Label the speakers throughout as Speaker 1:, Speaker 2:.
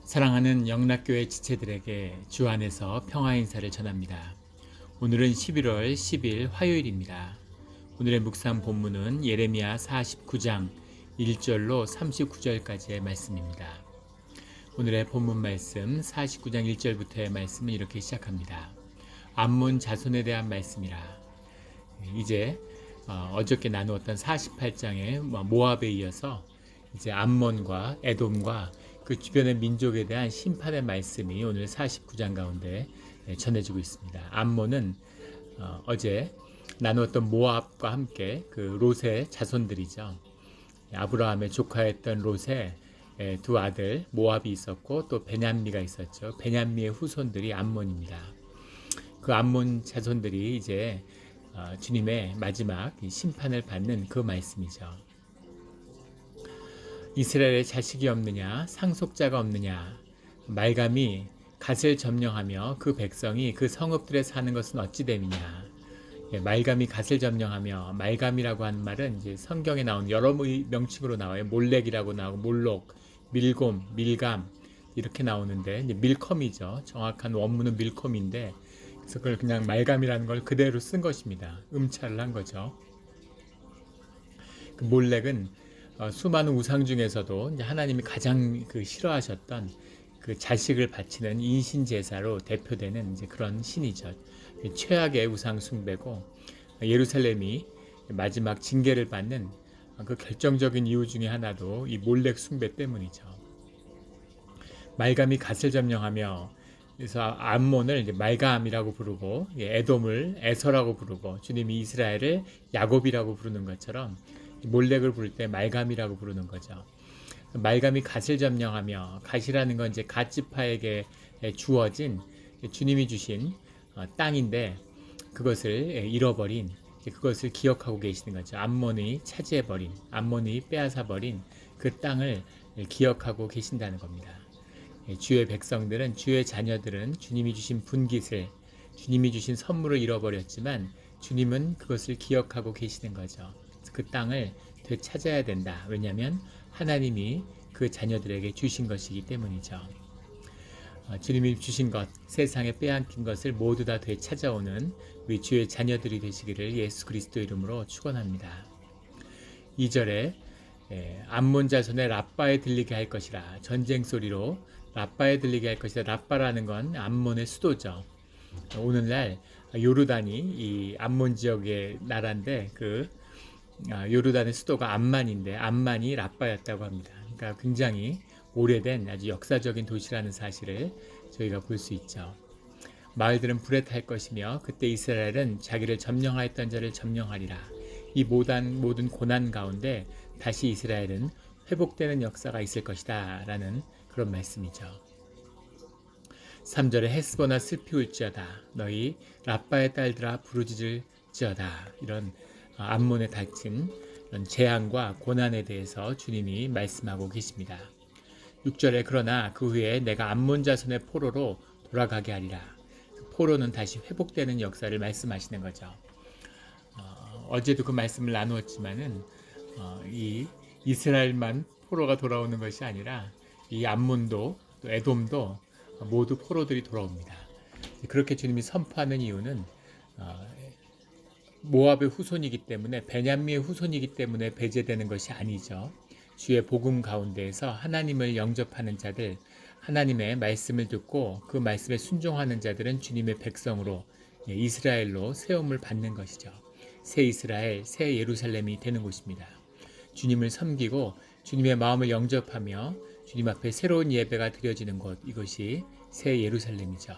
Speaker 1: 사랑하는 영락교회 지체들에게 주 안에서 평화 인사를 전합니다. 오늘은 11월 10일 화요일입니다. 오늘의 묵상 본문은 예레미야 49장 1절로 39절까지의 말씀입니다. 오늘의 본문 말씀 49장 1절부터의 말씀은 이렇게 시작합니다. 암몬 자손에 대한 말씀이라. 이제 어저께 나누었던 48장의 모압에 이어서 이제 암몬과 에돔과 그 주변의 민족에 대한 심판의 말씀이 오늘 49장 가운데 전해지고 있습니다. 암몬은 어제 나누었던 모압과 함께 그 롯의 자손들이죠. 아브라함의 조카였던 롯의 두 아들 모압이 있었고 또 베냐미가 있었죠. 베냐미의 후손들이 암몬입니다. 그 암몬 자손들이 이제 주님의 마지막 심판을 받는 그 말씀이죠. 이스라엘에 자식이 없느냐, 상속자가 없느냐, 말감이 갓을 점령하며 그 백성이 그 성읍들에 사는 것은 어찌 됨이냐. 말감이 갓을 점령하며, 말감이라고 하는 말은 이제 성경에 나온 여러 명칭으로 나와요. 몰렉이라고 나오고, 몰록, 밀곰, 밀감 이렇게 나오는데 이제 밀컴이죠. 정확한 원문은 밀컴인데 그래서 그걸 그냥 말감이라는 걸 그대로 쓴 것입니다. 음차를 한 거죠. 그 몰렉은 수많은 우상 중에서도 이제 하나님이 가장 싫어하셨던 그 자식을 바치는 인신 제사로 대표되는 이제 그런 신이죠. 최악의 우상 숭배고 예루살렘이 마지막 징계를 받는 그 결정적인 이유 중에 하나도 이 몰렉 숭배 때문이죠. 말감이 갓을 점령하며 그래서 암몬을 이제 말감이라고 부르고 에돔을 에서라고 부르고 주님이 이스라엘을 야곱이라고 부르는 것처럼 몰렉을 부를 때 말감이라고 부르는 거죠. 말감이 갓을 점령하며 갓이라는 건 이제 갓 지파에게 주어진 주님이 주신 땅인데 그것을 잃어버린 그것을 기억하고 계시는 거죠. 암몬이 차지해버린 암몬이 빼앗아버린 그 땅을 기억하고 계신다는 겁니다. 주의 백성들은 주의 자녀들은 주님이 주신 분깃을 주님이 주신 선물을 잃어버렸지만 주님은 그것을 기억하고 계시는 거죠. 그 땅을 되찾아야 된다. 왜냐하면 하나님이 그 자녀들에게 주신 것이기 때문이죠. 주님이 주신 것, 세상에 빼앗긴 것을 모두 다 되찾아오는 우리 주의 자녀들이 되시기를 예수 그리스도 이름으로 축원합니다. 2절에 암몬 자손의 랍바에 들리게 할 것이라. 전쟁 소리로 랍바에 들리게 할 것이라. 랍바라는 건 암몬의 수도죠. 오늘날 요르단이 이 암몬 지역의 나라인데 그 요르단의 수도가 암만인데 암만이 랍바였다고 합니다. 그러니까 굉장히 오래된 아주 역사적인 도시라는 사실을 저희가 볼 수 있죠. 마을들은 불에 탈 것이며 그때 이스라엘은 자기를 점령하였던 자를 점령하리라. 이 모든 고난 가운데 다시 이스라엘은 회복되는 역사가 있을 것이다 라는 그런 말씀이죠. 3절에 헤스보나 슬피 울지어다. 너희 랍바의 딸들아 부르짖을지어다. 이런 암몬에 닥친 재앙과 고난에 대해서 주님이 말씀하고 계십니다. 6절에 그러나 그 후에 내가 암몬 자손의 포로로 돌아가게 하리라. 포로는 다시 회복되는 역사를 말씀하시는 거죠. 어제도 그 말씀을 나누었지만은 이 이스라엘만 포로가 돌아오는 것이 아니라 이 암몬도 또 에돔도 모두 포로들이 돌아옵니다. 그렇게 주님이 선포하는 이유는 모압의 후손이기 때문에 베냐미의 후손이기 때문에 배제되는 것이 아니죠. 주의 복음 가운데에서 하나님을 영접하는 자들, 하나님의 말씀을 듣고 그 말씀에 순종하는 자들은 주님의 백성으로 이스라엘로 세움을 받는 것이죠. 새 이스라엘, 새 예루살렘이 되는 곳입니다. 주님을 섬기고 주님의 마음을 영접하며 주님 앞에 새로운 예배가 드려지는 곳, 이것이 새 예루살렘이죠.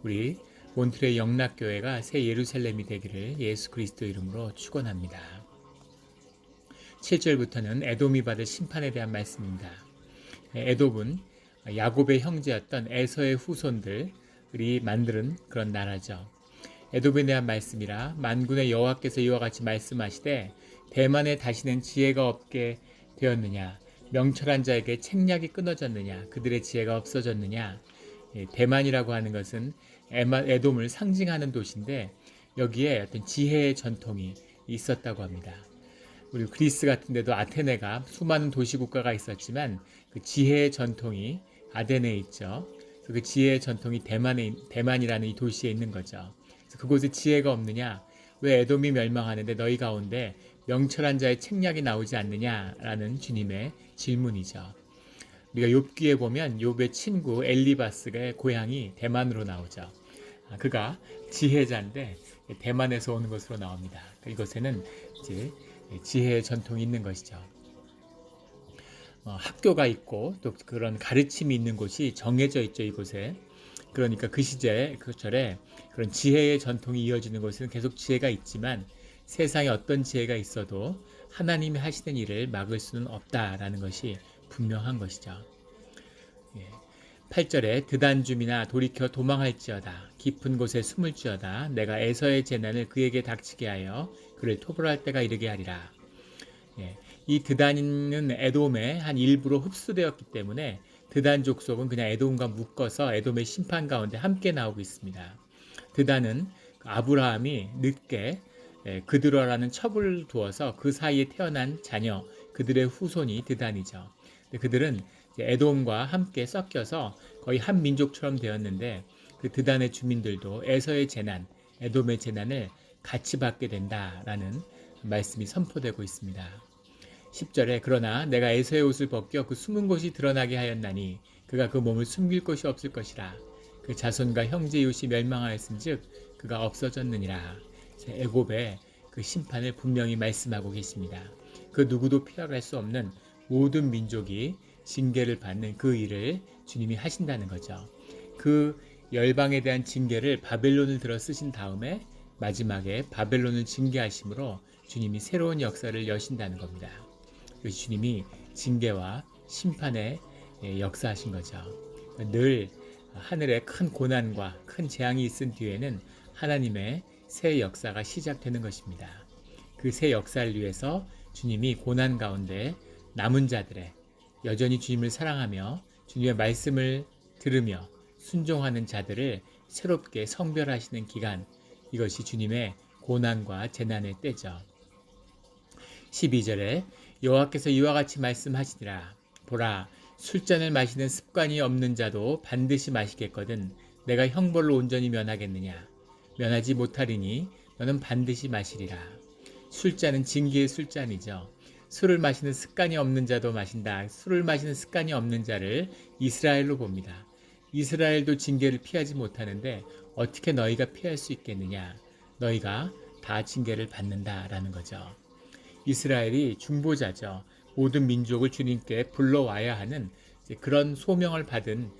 Speaker 1: 우리 몬트레이 영락교회가 새 예루살렘이 되기를 예수 그리스도 이름으로 축원합니다. 7절부터는 에돔이 받을 심판에 대한 말씀입니다. 에돔은 야곱의 형제였던 에서의 후손들이 만드는 그런 나라죠. 에돔에 대한 말씀이라. 만군의 여호와께서 이와 같이 말씀하시되 대만에 다시는 지혜가 없게 되었느냐. 명철한 자에게 책략이 끊어졌느냐. 그들의 지혜가 없어졌느냐. 대만이라고 하는 것은 에돔을 상징하는 도시인데 여기에 어떤 지혜의 전통이 있었다고 합니다. 우리 그리스 같은 데도 아테네가 수많은 도시 국가가 있었지만 그 지혜의 전통이 아테네에 있죠. 그래서 그 지혜의 전통이 대만이라는 이 도시에 있는 거죠. 그래서 그곳에 지혜가 없느냐? 왜 에돔이 멸망하는데 너희 가운데 명철한 자의 책략이 나오지 않느냐라는 주님의 질문이죠. 우리가 욥기에 보면 욥의 친구 엘리바스의 고향이 대만으로 나오죠. 그가 지혜자인데 대만에서 오는 것으로 나옵니다. 이곳에는 이제 지혜의 전통이 있는 것이죠. 학교가 있고 또 그런 가르침이 있는 곳이 정해져 있죠, 이곳에. 그러니까 그 시절에 그 절에 그런 지혜의 전통이 이어지는 곳은 계속 지혜가 있지만 세상에 어떤 지혜가 있어도 하나님이 하시는 일을 막을 수는 없다라는 것이 분명한 것이죠. 8절에 드단줌이나 돌이켜 도망할지어다 깊은 곳에 숨을지어다 내가 에서의 재난을 그에게 닥치게 하여 그를 토벌할 때가 이르게 하리라. 이 드단은 에돔의 한 일부로 흡수되었기 때문에 드단 족속은 그냥 에돔과 묶어서 에돔의 심판 가운데 함께 나오고 있습니다. 드단은 아브라함이 늦게 그들어라는 첩을 두어서 그 사이에 태어난 자녀, 그들의 후손이 드단이죠. 그들은 에돔과 함께 섞여서 거의 한 민족처럼 되었는데 그 드단의 주민들도 에서의 재난, 에돔의 재난을 같이 받게 된다라는 말씀이 선포되고 있습니다. 10절에 그러나 내가 에서의 옷을 벗겨 그 숨은 곳이 드러나게 하였나니 그가 그 몸을 숨길 곳이 없을 것이라. 그 자손과 형제 이웃이 멸망하였은즉 그가 없어졌느니라. 애굽의 그 심판을 분명히 말씀하고 계십니다. 그 누구도 피할 수 없는 모든 민족이 징계를 받는 그 일을 주님이 하신다는 거죠. 그 열방에 대한 징계를 바벨론을 들어 쓰신 다음에 마지막에 바벨론을 징계하심으로 주님이 새로운 역사를 여신다는 겁니다. 그래서 주님이 징계와 심판의 역사하신 거죠. 늘 하늘에 큰 고난과 큰 재앙이 있은 뒤에는 하나님의 새 역사가 시작되는 것입니다. 그 새 역사를 위해서 주님이 고난 가운데 남은 자들의 여전히 주님을 사랑하며 주님의 말씀을 들으며 순종하는 자들을 새롭게 성별하시는 기간, 이것이 주님의 고난과 재난의 때죠. 12절에 여호와께서 이와 같이 말씀하시니라. 보라, 술잔을 마시는 습관이 없는 자도 반드시 마시겠거든 내가 형벌로 온전히 면하겠느냐. 면하지 못하리니 너는 반드시 마시리라. 술잔은 징계의 술잔이죠. 술을 마시는 습관이 없는 자도 마신다. 술을 마시는 습관이 없는 자를 이스라엘로 봅니다. 이스라엘도 징계를 피하지 못하는데 어떻게 너희가 피할 수 있겠느냐. 너희가 다 징계를 받는다라는 거죠. 이스라엘이 중보자죠. 모든 민족을 주님께 불러와야 하는 그런 소명을 받은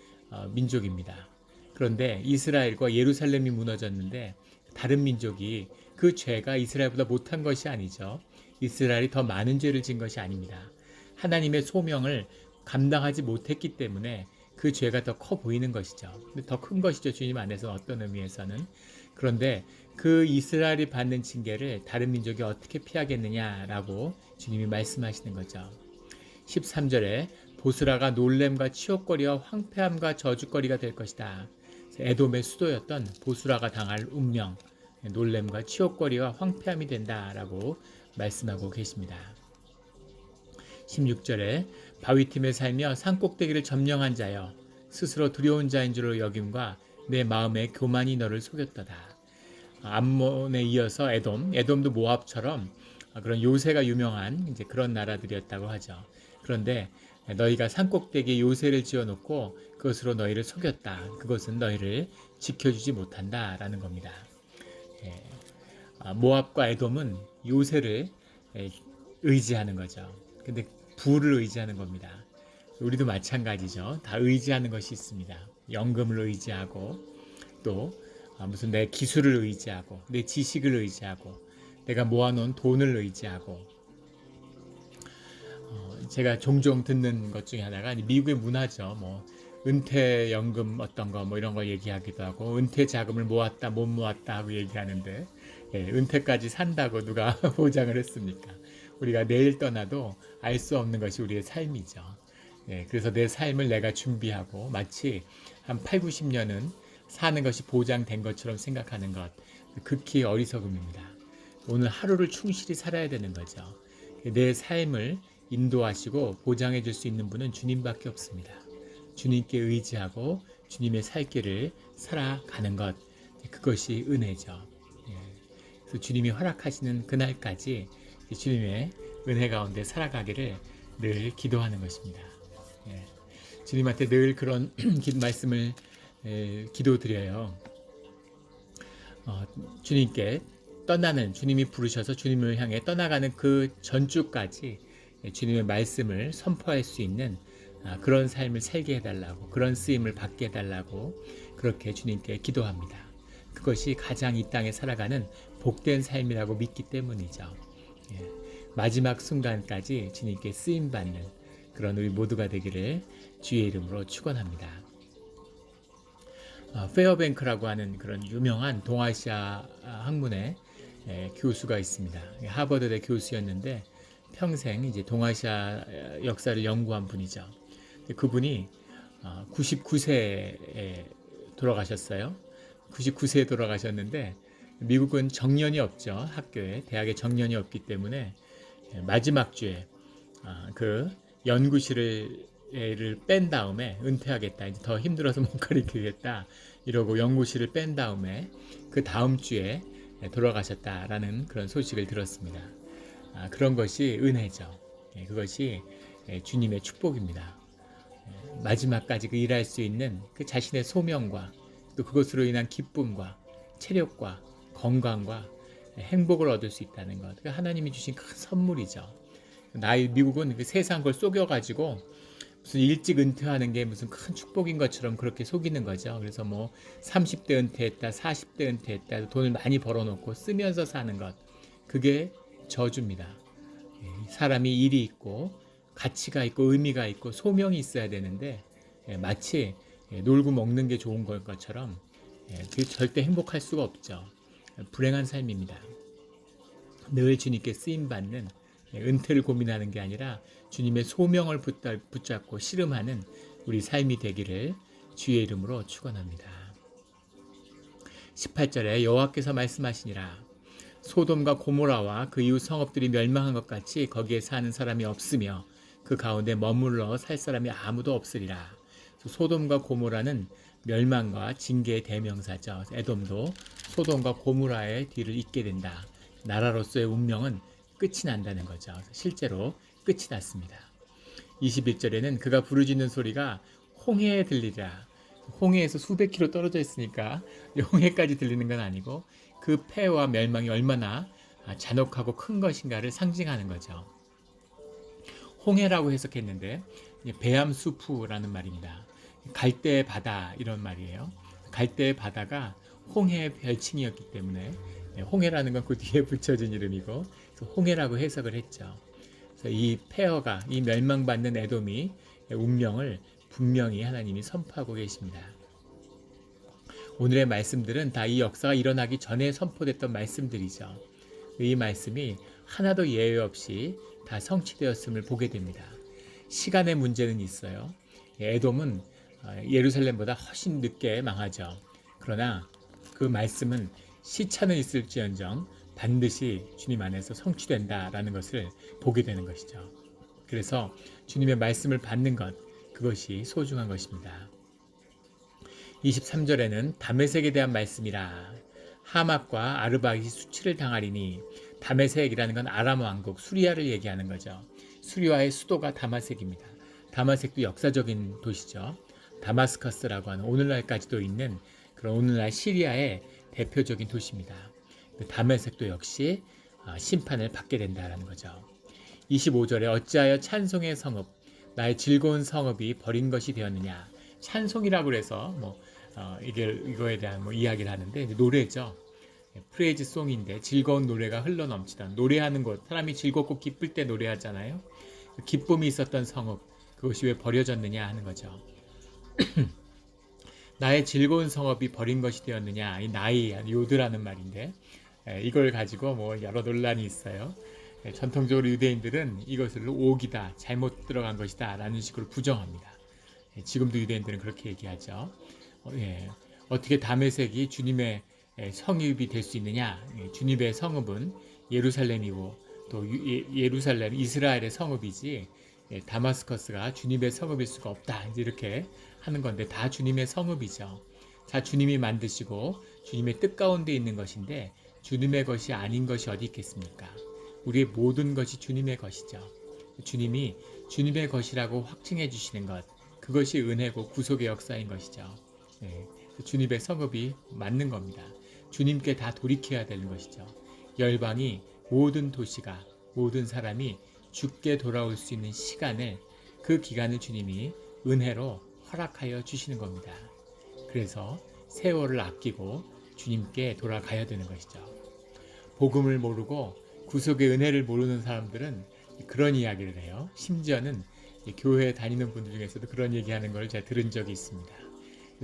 Speaker 1: 민족입니다. 그런데 이스라엘과 예루살렘이 무너졌는데 다른 민족이 그 죄가 이스라엘보다 못한 것이 아니죠. 이스라엘이 더 많은 죄를 진 것이 아닙니다. 하나님의 소명을 감당하지 못했기 때문에 그 죄가 더 커 보이는 것이죠. 더 큰 것이죠. 주님 안에서 어떤 의미에서는. 그런데 그 이스라엘이 받는 징계를 다른 민족이 어떻게 피하겠느냐라고 주님이 말씀하시는 거죠. 13절에 보스라가 놀램과 치욕거리와 황폐함과 저주거리가 될 것이다. 에돔의 수도였던 보스라가 당할 운명, 놀램과 치욕거리와 황폐함이 된다라고 말씀하고 계십니다. 16절에 바위틈에 살며 산꼭대기를 점령한 자여 스스로 두려운 자인 줄로 여김과 내 마음의 교만이 너를 속였도다. 암몬에 이어서 에돔도 모압처럼 그런 요새가 유명한 이제 그런 나라들이었다고 하죠. 그런데 너희가 산꼭대기에 요새를 지어놓고 그것으로 너희를 속였다. 그것은 너희를 지켜주지 못한다라는 겁니다. 모압과 에돔은 요새를 의지하는 거죠. 근데 부를 의지하는 겁니다. 우리도 마찬가지죠. 다 의지하는 것이 있습니다. 연금을 의지하고 또 무슨 내 기술을 의지하고 내 지식을 의지하고 내가 모아놓은 돈을 의지하고 제가 종종 듣는 것 중에 하나가 미국의 문화죠. 뭐 은퇴연금 어떤 거 뭐 이런 거 얘기하기도 하고 은퇴 자금을 모았다 못 모았다 하고 얘기하는데 은퇴까지 산다고 누가 보장을 했습니까? 우리가 내일 떠나도 알 수 없는 것이 우리의 삶이죠. 그래서 내 삶을 내가 준비하고 마치 한 8, 90년은 사는 것이 보장된 것처럼 생각하는 것 극히 어리석음입니다. 오늘 하루를 충실히 살아야 되는 거죠. 내 삶을 인도하시고 보장해 줄 수 있는 분은 주님밖에 없습니다. 주님께 의지하고 주님의 살 길을 살아가는 것, 그것이 은혜죠. 그래서 주님이 허락하시는 그날까지 주님의 은혜 가운데 살아가기를 늘 기도하는 것입니다. 주님한테 늘 그런 말씀을 기도드려요. 주님께 떠나는, 주님이 부르셔서 주님을 향해 떠나가는 그 전주까지 주님의 말씀을 선포할 수 있는 그런 삶을 살게 해달라고, 그런 쓰임을 받게 해달라고 그렇게 주님께 기도합니다. 그것이 가장 이 땅에 살아가는 복된 삶이라고 믿기 때문이죠. 마지막 순간까지 주님께 쓰임받는 그런 우리 모두가 되기를 주의 이름으로 축원합니다. 페어뱅크라고 하는 그런 유명한 동아시아 학문의 교수가 있습니다. 하버드대 교수였는데 평생 이제 동아시아 역사를 연구한 분이죠. 그분이 99세에 돌아가셨어요. 99세에 돌아가셨는데 미국은 정년이 없죠. 학교에, 대학에 정년이 없기 때문에 마지막 주에 그 연구실을 뺀 다음에 은퇴하겠다, 이제 더 힘들어서 못 가르치겠다 이러고 연구실을 뺀 다음에 그 다음 주에 돌아가셨다라는 그런 소식을 들었습니다. 그런 것이 은혜죠. 그것이 주님의 축복입니다. 마지막까지 그 일할 수 있는 그 자신의 소명과 또 그것으로 인한 기쁨과 체력과 건강과 행복을 얻을 수 있다는 것, 하나님이 주신 큰 선물이죠. 미국은 그 세상 걸 속여가지고 무슨 일찍 은퇴하는 게 무슨 큰 축복인 것처럼 그렇게 속이는 거죠. 그래서 뭐 30대 은퇴했다, 40대 은퇴했다, 돈을 많이 벌어놓고 쓰면서 사는 것, 그게 저주입니다. 사람이 일이 있고 가치가 있고 의미가 있고 소명이 있어야 되는데 마치 놀고 먹는 게 좋은 것처럼 그게 절대 행복할 수가 없죠. 불행한 삶입니다. 늘 주님께 쓰임받는, 은퇴를 고민하는 게 아니라 주님의 소명을 붙잡고 씨름하는 우리 삶이 되기를 주의 이름으로 축원합니다. 18절에 여호와께서 말씀하시니라. 소돔과 고모라와 그 이웃 성읍들이 멸망한 것 같이 거기에 사는 사람이 없으며 그 가운데 머물러 살 사람이 아무도 없으리라. 소돔과 고모라는 멸망과 징계의 대명사죠. 에돔도 소돔과 고모라의 뒤를 잇게 된다. 나라로서의 운명은 끝이 난다는 거죠. 실제로 끝이 났습니다. 21절에는 그가 부르짖는 소리가 홍해에 들리리라. 홍해에서 수백 킬로 떨어져 있으니까 홍해까지 들리는 건 아니고 그 폐해와 멸망이 얼마나 잔혹하고 큰 것인가를 상징하는 거죠. 홍해라고 해석했는데 배암수프라는 말입니다. 갈대의 바다 이런 말이에요. 갈대의 바다가 홍해의 별칭이었기 때문에 홍해라는 건 그 뒤에 붙여진 이름이고 홍해라고 해석을 했죠. 그래서 이 폐허가, 이 멸망받는 에돔이 운명을 분명히 하나님이 선포하고 계십니다. 오늘의 말씀들은 다 이 역사가 일어나기 전에 선포됐던 말씀들이죠. 이 말씀이 하나도 예외 없이 다 성취되었음을 보게 됩니다. 시간의 문제는 있어요. 에돔은 예루살렘보다 훨씬 늦게 망하죠. 그러나 그 말씀은 시차는 있을지언정 반드시 주님 안에서 성취된다라는 것을 보게 되는 것이죠. 그래서 주님의 말씀을 받는 것, 그것이 소중한 것입니다. 23절에는 다메섹에 대한 말씀이라. 하맛과 아르박이 수치를 당하리니, 다메섹이라는 건 아람 왕국 수리아를 얘기하는 거죠. 수리아의 수도가 다마섹입니다. 다마섹도 역사적인 도시죠. 다마스커스라고 하는 오늘날까지도 있는 그런 오늘날 시리아의 대표적인 도시입니다. 다메섹도 역시 심판을 받게 된다는 거죠. 25절에 어찌하여 찬송의 성읍, 나의 즐거운 성읍이 버린 것이 되었느냐. 찬송이라고 해서 이거에 대한 이야기를 하는데 노래죠. 프레이즈 송인데 즐거운 노래가 흘러넘치던, 노래하는 곳, 사람이 즐겁고 기쁠 때 노래하잖아요. 기쁨이 있었던 성읍, 그것이 왜 버려졌느냐 하는 거죠. 나의 즐거운 성읍이 버린 것이 되었느냐. 이 나이, 요드라는 말인데 이걸 가지고 여러 논란이 있어요. 전통적으로 유대인들은 이것을 오기다, 잘못 들어간 것이다 라는 식으로 부정합니다. 지금도 유대인들은 그렇게 얘기하죠. 어떻게 다메섹이 주님의 성읍이 될 수 있느냐. 주님의 성읍은 예루살렘이고 또 예루살렘 이스라엘의 성읍이지 다마스커스가 주님의 성읍일 수가 없다. 이제 이렇게 하는 건데 다 주님의 성읍이죠. 자, 주님이 만드시고 주님의 뜻 가운데 있는 것인데 주님의 것이 아닌 것이 어디 있겠습니까? 우리의 모든 것이 주님의 것이죠. 주님이 주님의 것이라고 확증해 주시는 것, 그것이 은혜고 구속의 역사인 것이죠. 네, 주님의 성읍이 맞는 겁니다. 주님께 다 돌이켜야 되는 것이죠. 열방이 모든 도시가 모든 사람이 주께 돌아올 수 있는 시간을 그 기간을 주님이 은혜로 허락하여 주시는 겁니다. 그래서 세월을 아끼고 주님께 돌아가야 되는 것이죠. 복음을 모르고 구속의 은혜를 모르는 사람들은 그런 이야기를 해요. 심지어는 교회에 다니는 분들 중에서도 그런 얘기하는 걸 제가 들은 적이 있습니다.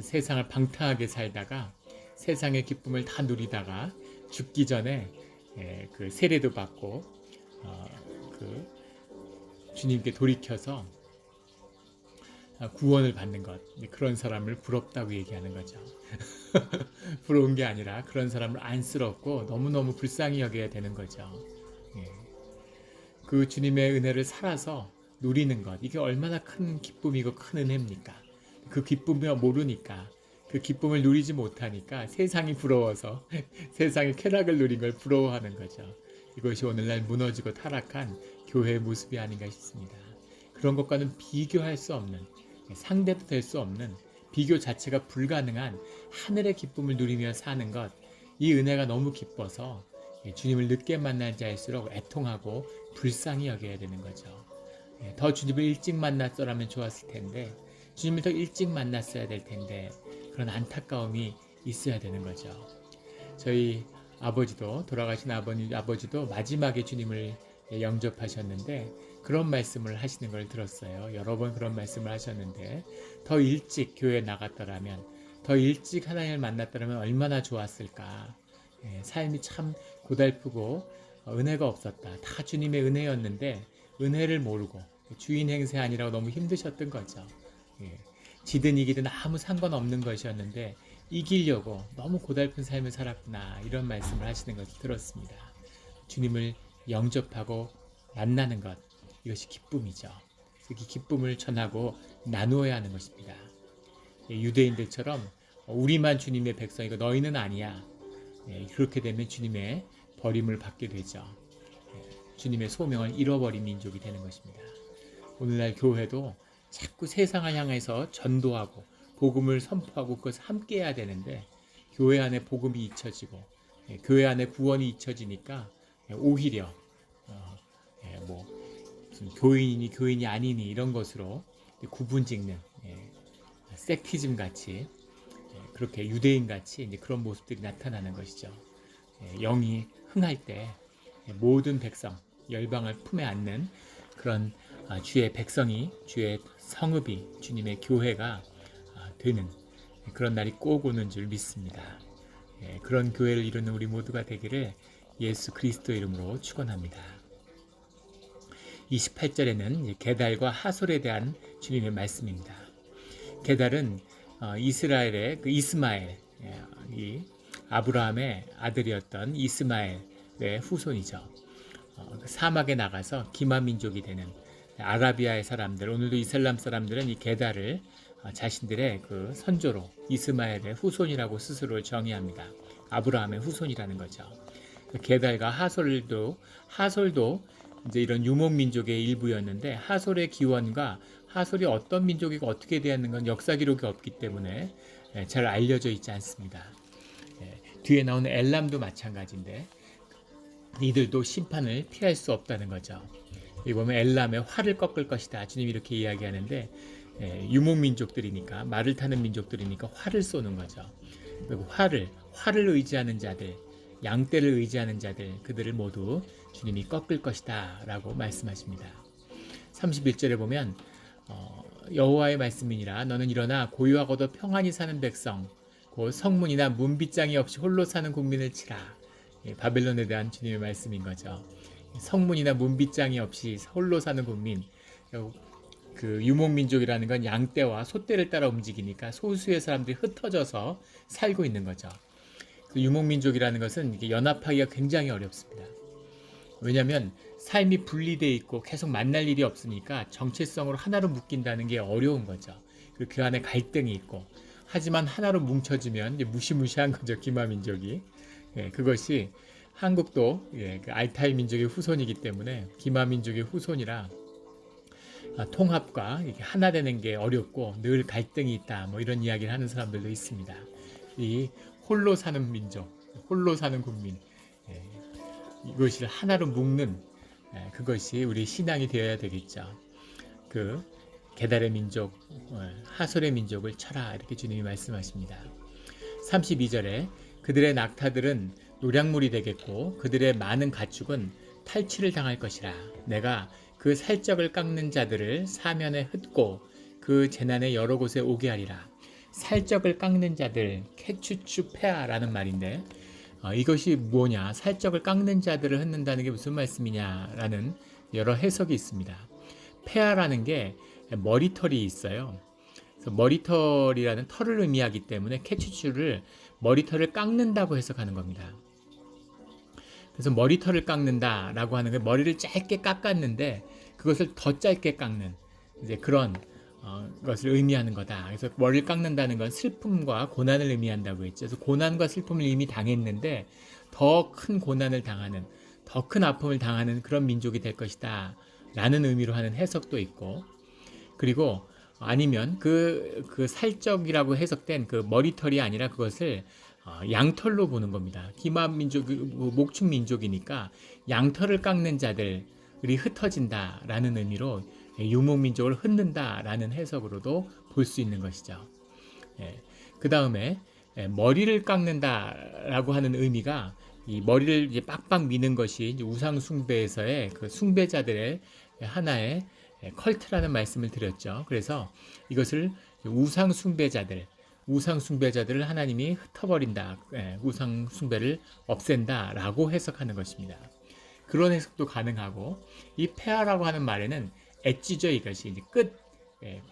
Speaker 1: 세상을 방탕하게 살다가 세상의 기쁨을 다 누리다가 죽기 전에 그 세례도 받고 그 주님께 돌이켜서 구원을 받는 것, 그런 사람을 부럽다고 얘기하는 거죠. 부러운 게 아니라 그런 사람을 안쓰럽고 너무너무 불쌍히 여겨야 되는 거죠. 그 주님의 은혜를 살아서 누리는 것, 이게 얼마나 큰 기쁨이고 큰 은혜입니까? 그 기쁨을 모르니까, 그 기쁨을 누리지 못하니까 세상이 부러워서 세상의 쾌락을 누린 걸 부러워하는 거죠. 이것이 오늘날 무너지고 타락한 교회의 모습이 아닌가 싶습니다. 그런 것과는 비교할 수 없는, 상대도 될 수 없는, 비교 자체가 불가능한 하늘의 기쁨을 누리며 사는 것, 이 은혜가 너무 기뻐서 주님을 늦게 만난 자일수록 애통하고 불쌍히 여겨야 되는 거죠. 더 주님을 일찍 만났더라면 좋았을 텐데, 주님을 더 일찍 만났어야 될 텐데, 그런 안타까움이 있어야 되는 거죠. 저희 아버지도, 돌아가신 아버지도 마지막에 주님을 영접하셨는데 그런 말씀을 하시는 걸 들었어요. 여러 번 그런 말씀을 하셨는데, 더 일찍 교회에 나갔더라면, 더 일찍 하나님을 만났더라면 얼마나 좋았을까. 삶이 참 고달프고 은혜가 없었다. 다 주님의 은혜였는데 은혜를 모르고 주인 행세 아니라고 너무 힘드셨던 거죠. 지든 이기든 아무 상관없는 것이었는데 이기려고 너무 고달픈 삶을 살았구나, 이런 말씀을 하시는 것을 들었습니다. 주님을 영접하고 만나는 것, 이것이 기쁨이죠. 이 기쁨을 전하고 나누어야 하는 것입니다. 유대인들처럼 우리만 주님의 백성이고 너희는 아니야, 그렇게 되면 주님의 버림을 받게 되죠. 주님의 소명을 잃어버린 민족이 되는 것입니다. 오늘날 교회도 자꾸 세상을 향해서 전도하고 복음을 선포하고 그것을 함께 해야 되는데, 교회 안에 복음이 잊혀지고 교회 안에 구원이 잊혀지니까 오히려 무슨 교인이니 교인이 아니니 이런 것으로 구분짓는 섹티즘 같이, 그렇게 유대인 같이 이제 그런 모습들이 나타나는 것이죠. 영이 흥할 때 모든 백성, 열방을 품에 안는 그런 주의 백성이, 주의 성읍이, 주님의 교회가 되는 그런 날이 꼭 오는 줄 믿습니다. 그런 교회를 이루는 우리 모두가 되기를 예수 그리스도 이름으로 축원합니다. 28절에는 게달과 하솔에 대한 주님의 말씀입니다. 게달은 이스라엘의 그 이스마엘, 이 아브라함의 아들이었던 이스마엘의 후손이죠. 사막에 나가서 기마 민족이 되는 아라비아의 사람들, 오늘도 이슬람 사람들은 이 게달을 자신들의 그 선조로 이스마엘의 후손이라고 스스로 정의합니다. 아브라함의 후손이라는 거죠. 게달과 하솔도 이제 이런 유목 민족의 일부였는데, 하솔의 기원과 하솔이 어떤 민족이고 어떻게 되었는 건 역사 기록이 없기 때문에 잘 알려져 있지 않습니다. 뒤에 나오는 엘람도 마찬가지인데 이들도 심판을 피할 수 없다는 거죠. 여기 보면 엘람의 활을 꺾을 것이다, 주님이 이렇게 이야기하는데, 유목 민족들이니까, 말을 타는 민족들이니까 활을 쏘는 거죠. 그리고 활을 의지하는 자들, 양떼를 의지하는 자들, 그들을 모두 주님이 꺾을 것이다 라고 말씀하십니다. 31절에 보면 여호와의 말씀이니라, 너는 일어나 고요하고도 평안히 사는 백성, 곧 성문이나 문빗장이 없이 홀로 사는 국민을 치라. 바벨론에 대한 주님의 말씀인 거죠. 성문이나 문빗장이 없이 홀로 사는 국민, 그 유목민족이라는 건 양떼와 소떼를 따라 움직이니까 소수의 사람들이 흩어져서 살고 있는 거죠. 그 유목민족이라는 것은 이게 연합하기가 굉장히 어렵습니다. 왜냐하면 삶이 분리돼 있고 계속 만날 일이 없으니까 정체성으로 하나로 묶인다는 게 어려운 거죠. 그리고 그 안에 갈등이 있고 하지만 하나로 뭉쳐지면 이제 무시무시한 거죠. 기마민족이. 예, 그것이 한국도 그 알타이 민족의 후손이기 때문에 기마민족의 후손이라 통합과 이렇게 하나 되는 게 어렵고 늘 갈등이 있다. 뭐 이런 이야기를 하는 사람들도 있습니다. 이 홀로 사는 민족, 홀로 사는 국민, 예, 이것을 하나로 묶는 그것이 우리 신앙이 되어야 되겠죠. 그 게달의 민족, 하솔의 민족을 쳐라 이렇게 주님이 말씀하십니다. 32절에 그들의 낙타들은 노략물이 되겠고 그들의 많은 가축은 탈취를 당할 것이라. 내가 그 살적을 깎는 자들을 사면에 흩고 그 재난의 여러 곳에 오게 하리라. 살적을 깎는 자들, 케추추페아라는 말인데 이것이 뭐냐? 살적을 깎는 자들을 흩는다는 게 무슨 말씀이냐라는 여러 해석이 있습니다. 페아라는 게 머리털이 있어요. 그래서 머리털이라는 털을 의미하기 때문에 케추추를 머리털을 깎는다고 해석하는 겁니다. 그래서 머리털을 깎는다라고 하는 게 머리를 짧게 깎았는데 그것을 더 짧게 깎는 이제 그런 것을 의미하는 거다. 그래서 머리를 깎는다는 건 슬픔과 고난을 의미한다고 했죠. 그래서 고난과 슬픔을 이미 당했는데 더 큰 고난을 당하는, 더 큰 아픔을 당하는 그런 민족이 될 것이다 라는 의미로 하는 해석도 있고, 그리고 아니면 그 살적이라고 해석된 그 머리털이 아니라 그것을 양털로 보는 겁니다. 기마민족, 목축 민족이니까 양털을 깎는 자들이 흩어진다라는 의미로 유목민족을 흩는다라는 해석으로도 볼 수 있는 것이죠. 그 다음에 머리를 깎는다라고 하는 의미가 이 머리를 이제 빡빡 미는 것이 이제 우상 숭배에서의 그 숭배자들의 하나의 컬트라는 말씀을 드렸죠. 그래서 이것을 우상 숭배자들을 하나님이 흩어버린다, 우상 숭배를 없앤다라고 해석하는 것입니다. 그런 해석도 가능하고, 이 폐하라고 하는 말에는 엣지죠. 이것이 이제 끝,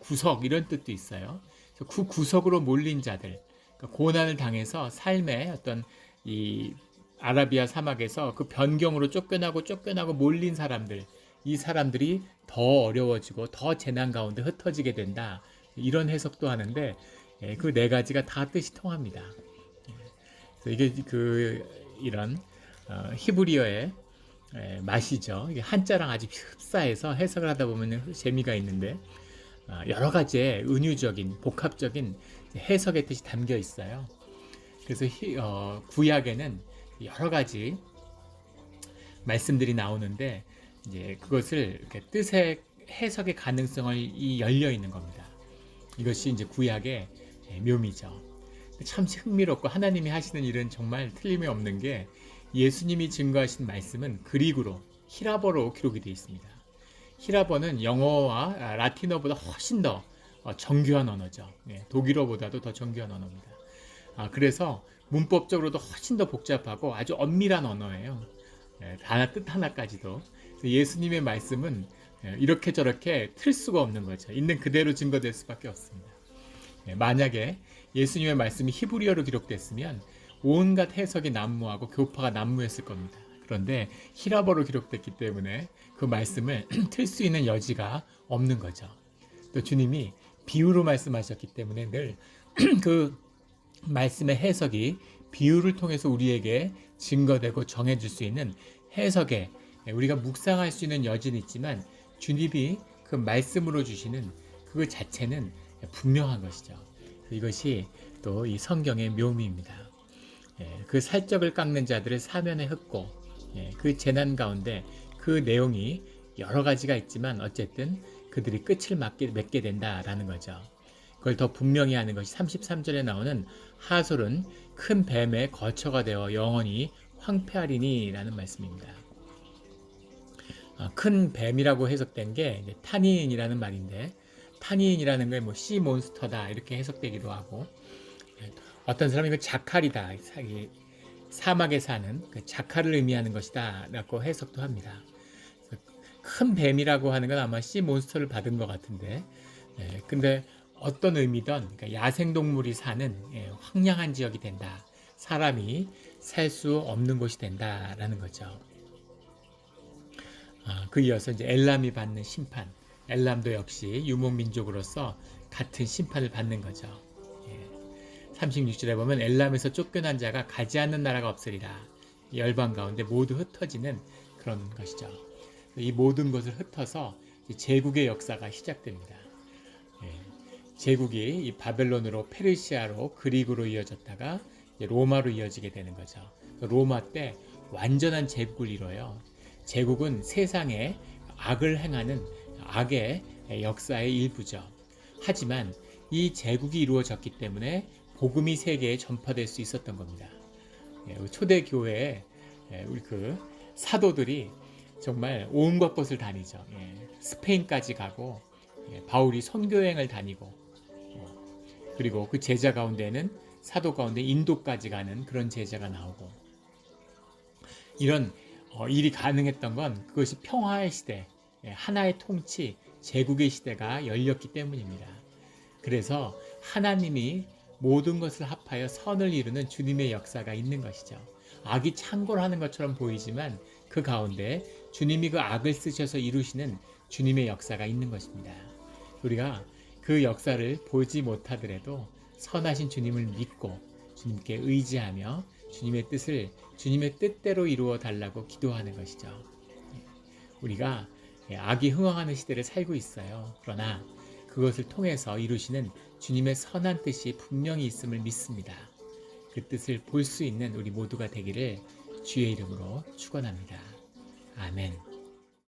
Speaker 1: 구석 이런 뜻도 있어요. 그 구석으로 몰린 자들, 그러니까 고난을 당해서 삶의 어떤 이 아라비아 사막에서 그 변경으로 쫓겨나고 몰린 사람들, 이 사람들이 더 어려워지고 더 재난 가운데 흩어지게 된다. 이런 해석도 하는데 그 네 가지가 다 뜻이 통합니다. 그래서 이게 이런 히브리어의 맛이죠. 이게 한자랑 아주 흡사해서 해석을 하다 보면 재미가 있는데 여러 가지의 은유적인 복합적인 해석의 뜻이 담겨 있어요. 그래서 구약에는 여러 가지 말씀들이 나오는데 이제 그것을 이렇게 뜻의 해석의 가능성을 열려 있는 겁니다. 이것이 이제 구약의 묘미죠. 참 흥미롭고 하나님이 하시는 일은 정말 틀림이 없는 게 예수님이 증거하신 말씀은 그리그로 히라버로 기록이 되어 있습니다. 히라버는 영어와 라틴어보다 훨씬 더 정교한 언어죠. 독일어보다도 더 정교한 언어입니다. 그래서 문법적으로도 훨씬 더 복잡하고 아주 엄밀한 언어예요. 뜻 하나까지도. 예수님의 말씀은 이렇게 저렇게 틀 수가 없는 거죠. 있는 그대로 증거될 수밖에 없습니다. 만약에 예수님의 말씀이 히브리어로 기록됐으면 온갖 해석이 난무하고 교파가 난무했을 겁니다. 그런데 히라버로 기록됐기 때문에 그 말씀을 틀 수 있는 여지가 없는 거죠. 또 주님이 비유로 말씀하셨기 때문에 늘 그 말씀의 해석이 비유를 통해서 우리에게 증거되고 정해질 수 있는 해석에 우리가 묵상할 수 있는 여지는 있지만 주님이 그 말씀으로 주시는 그 자체는 분명한 것이죠. 이것이 또 이 성경의 묘미입니다. 그 살적을 깎는 자들을 사면에 흩고 그 재난 가운데 그 내용이 여러 가지가 있지만 어쨌든 그들이 끝을 맺게 된다라는 거죠. 그걸 더 분명히 하는 것이 33절에 나오는 하솔은 큰 뱀의 거처가 되어 영원히 황폐하리니 라는 말씀입니다. 큰 뱀이라고 해석된 게 타닌이라는 말인데, 타닌이라는 게 씨 몬스터다 이렇게 해석되기도 하고, 어떤 사람이 이거 자칼이다, 사막에 사는 그 자칼을 의미하는 것이다 라고 해석도 합니다. 큰 뱀이라고 하는 건 아마 씨 몬스터를 받은 것 같은데, 근데 어떤 의미든 그러니까 야생동물이 사는 황량한 지역이 된다, 사람이 살 수 없는 곳이 된다라는 거죠. 그 이어서 이제 엘람이 받는 심판. 엘람도 역시 유목민족으로서 같은 심판을 받는 거죠. 예. 36절에 보면 엘람에서 쫓겨난 자가 가지 않는 나라가 없으리라. 열방 가운데 모두 흩어지는 그런 것이죠. 이 모든 것을 흩어서 제국의 역사가 시작됩니다. 예. 제국이 이 바벨론으로 페르시아로 그리그로 이어졌다가 로마로 이어지게 되는 거죠. 로마 때 완전한 제국을 이뤄요. 제국은 세상에 악을 행하는 악의 역사의 일부죠. 하지만 이 제국이 이루어졌기 때문에 복음이 세계에 전파될 수 있었던 겁니다. 초대 교회에 우리 그 사도들이 정말 온갖 곳을 다니죠. 스페인까지 가고 바울이 선교여행을 다니고 그리고 그 제자 가운데는 사도 가운데 인도까지 가는 그런 제자가 나오고 이런 일이 가능했던 건 그것이 평화의 시대, 하나의 통치, 제국의 시대가 열렸기 때문입니다. 그래서 하나님이 모든 것을 합하여 선을 이루는 주님의 역사가 있는 것이죠. 악이 창궐하는 것처럼 보이지만 그 가운데 주님이 그 악을 쓰셔서 이루시는 주님의 역사가 있는 것입니다. 우리가 그 역사를 보지 못하더라도 선하신 주님을 믿고 주님께 의지하며 주님의 뜻을 주님의 뜻대로 이루어 달라고 기도하는 것이죠. 우리가 악이 흥왕하는 시대를 살고 있어요. 그러나 그것을 통해서 이루시는 주님의 선한 뜻이 분명히 있음을 믿습니다. 그 뜻을 볼 수 있는 우리 모두가 되기를 주의 이름으로 축원합니다. 아멘.